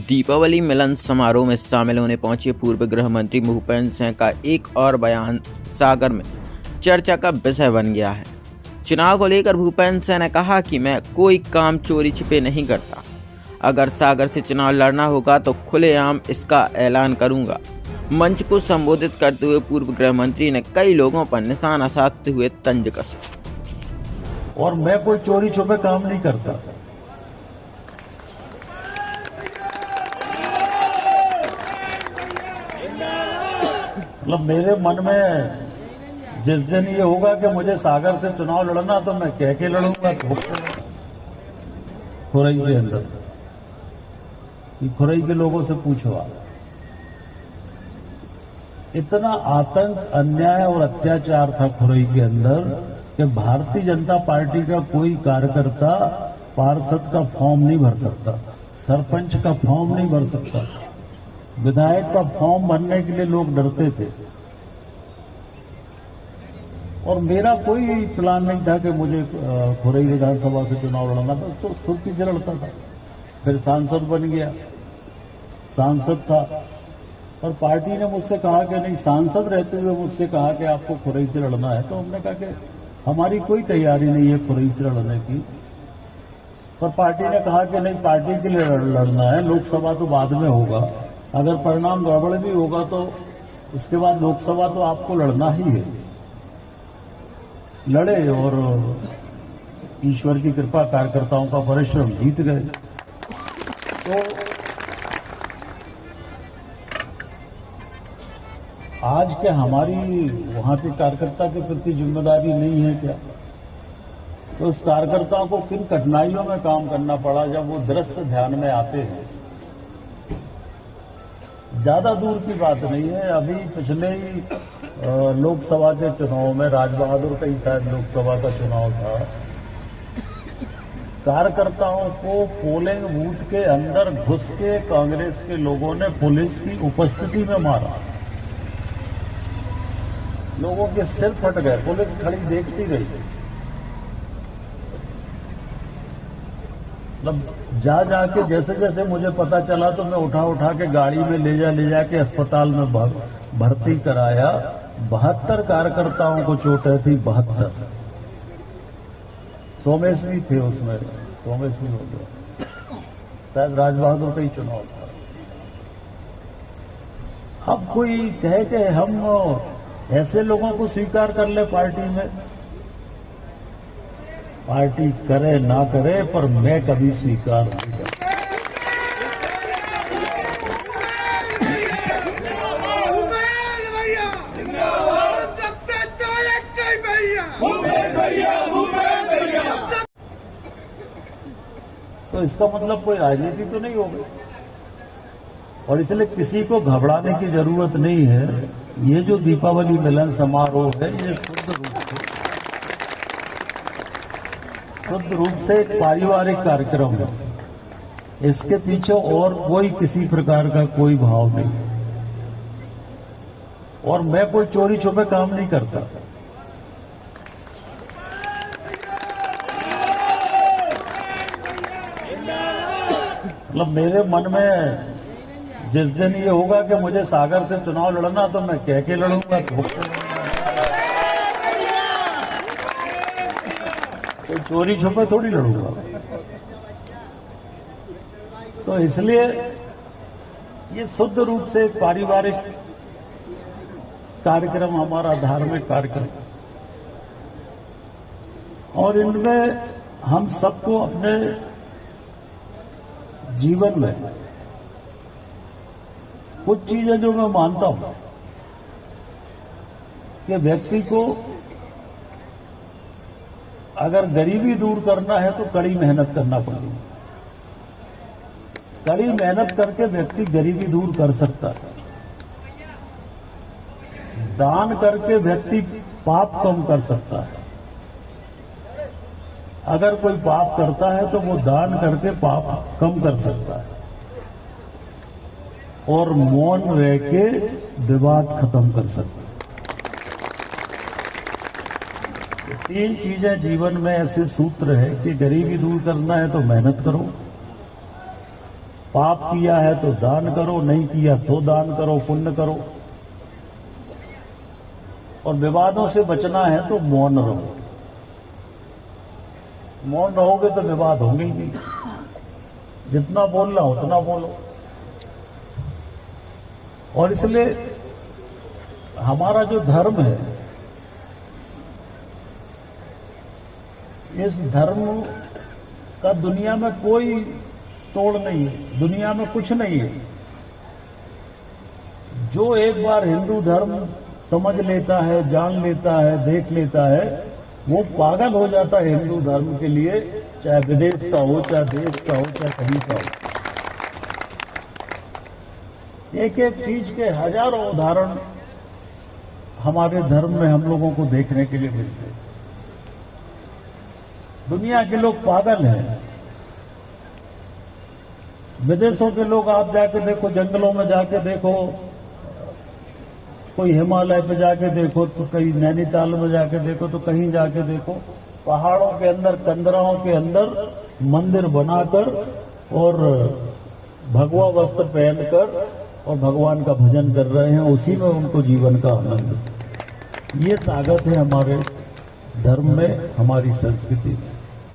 दीपावली मिलन समारोह में शामिल होने पहुंचे पूर्व गृह मंत्री भूपेंद्र सिंह का एक और बयान सागर में चर्चा का विषय बन गया है। चुनाव को लेकर भूपेंद्र सिंह ने कहा कि मैं कोई काम चोरी छिपे नहीं करता। अगर सागर से चुनाव लड़ना होगा तो खुलेआम इसका ऐलान करूंगा। मंच को संबोधित करते हुए पूर्व गृह मंत्री ने कई लोगों पर निशाना साधते हुए तंज कसा। और मैं कोई चोरी छुपे काम नहीं करता। मतलब मेरे मन में जिस दिन ये होगा कि मुझे सागर से चुनाव लड़ना तो मैं कह के लड़ूंगा। खुरई के अंदर खुरई के लोगों से पूछो आप, इतना आतंक, अन्याय और अत्याचार था खुरई के अंदर कि भारतीय जनता पार्टी का कोई कार्यकर्ता पार्षद का फॉर्म नहीं भर सकता, सरपंच का फॉर्म नहीं भर सकता, विधायक का फॉर्म भरने के लिए लोग डरते थे। और मेरा कोई प्लान नहीं था कि मुझे खुरई विधानसभा से चुनाव लड़ना था, तो फुर्ती से लड़ता था। फिर सांसद बन गया, सांसद था, और पार्टी ने मुझसे कहा कि नहीं, सांसद रहते हुए मुझसे कहा कि आपको खुरई से लड़ना है। तो हमने कहा कि हमारी कोई तैयारी नहीं है खुरई से लड़ने की, पर पार्टी ने कहा कि नहीं, पार्टी के लिए लड़ना है, लोकसभा तो बाद में होगा, अगर परिणाम गड़बड़ भी होगा तो इसके बाद लोकसभा तो आपको लड़ना ही है। लड़े और ईश्वर की कृपा, कार्यकर्ताओं का परिश्रम, जीत गए। तो आज क्या हमारी वहां के कार्यकर्ता के प्रति जिम्मेदारी नहीं है क्या? तो उस कार्यकर्ताओं को किन कठिनाइयों में काम करना पड़ा जब वो दृश्य ध्यान में आते हैं। ज्यादा दूर की बात नहीं है, अभी पिछले ही लोकसभा के चुनाव में, राजबहादुर का ही शायद लोकसभा का चुनाव था, कार्यकर्ताओं को पोलिंग बूथ के अंदर घुस के कांग्रेस के लोगों ने पुलिस की उपस्थिति में मारा। लोगों के सिर फट गए, पुलिस खड़ी देखती रही। मतलब जाके जैसे जैसे मुझे पता चला तो मैं उठा के गाड़ी में ले जाके अस्पताल में भर्ती कराया। 72 कार्यकर्ताओं को चोटें थी, 72। सोमेश भी थे उसमें, सोमेश भी हो गया, शायद राजबहादुर का ही चुनाव था। अब कोई कहे कि हम ऐसे लोगों को स्वीकार कर ले पार्टी में, पार्टी करे ना करे, पर मैं कभी स्वीकार नहीं करता। तो इसका मतलब कोई राजनीति तो नहीं होगी, और इसलिए किसी को घबराने की जरूरत नहीं है। ये जो दीपावली मिलन समारोह है, ये शुद्ध रूप से एक पारिवारिक कार्यक्रम है। इसके पीछे और कोई किसी प्रकार का कोई भाव नहीं, और मैं कोई चोरी छुपे काम नहीं करता। मतलब मेरे मन में जिस दिन ये होगा कि मुझे सागर से चुनाव लड़ना तो मैं कह के लड़ूंगा। कोई चोरी छुपे थोड़ी लड़ूंगा। तो इसलिए ये शुद्ध रूप से एक पारिवारिक कार्यक्रम, हमारा धार्मिक कार्यक्रम, और इनमें हम सबको अपने जीवन में कुछ चीजें जो मैं मानता हूं कि व्यक्ति को अगर गरीबी दूर करना है तो कड़ी मेहनत करना पड़ेगी। कड़ी मेहनत करके व्यक्ति गरीबी दूर कर सकता है। दान करके व्यक्ति पाप कम कर सकता है। अगर कोई पाप करता है तो वो दान करके पाप कम कर सकता है, और मौन रह के विवाद खत्म कर सकता है। 3 चीजें जीवन में ऐसे सूत्र है कि गरीबी दूर करना है तो मेहनत करो, पाप किया है तो दान करो, नहीं किया तो दान करो, पुण्य करो। और विवादों से बचना है तो मौन रहो। मौन रहोगे तो विवाद होंगे ही नहीं। जितना बोलना उतना बोलो। और इसलिए हमारा जो धर्म है, इस धर्म का दुनिया में कोई तोड़ नहीं है, दुनिया में कुछ नहीं है। जो एक बार हिंदू धर्म समझ लेता है, जान लेता है, देख लेता है, वो पागल हो जाता है हिंदू धर्म के लिए, चाहे विदेश का हो, चाहे देश का हो, चाहे कहीं का हो। एक एक चीज के हजारों उदाहरण हमारे धर्म में हम लोगों को देखने के लिए मिलते हैं। दुनिया के लोग पागल हैं। विदेशों के लोग आप जाके देखो, जंगलों में जाके देखो, कोई हिमालय पे जाके देखो, तो कहीं नैनीताल में जाके देखो, तो कहीं जाके देखो, पहाड़ों के अंदर, कंदराओं के अंदर मंदिर बनाकर और भगवा वस्त्र पहनकर और भगवान का भजन कर रहे हैं। उसी में उनको जीवन का आनंद। ये ताकत है हमारे धर्म में, हमारी संस्कृति में।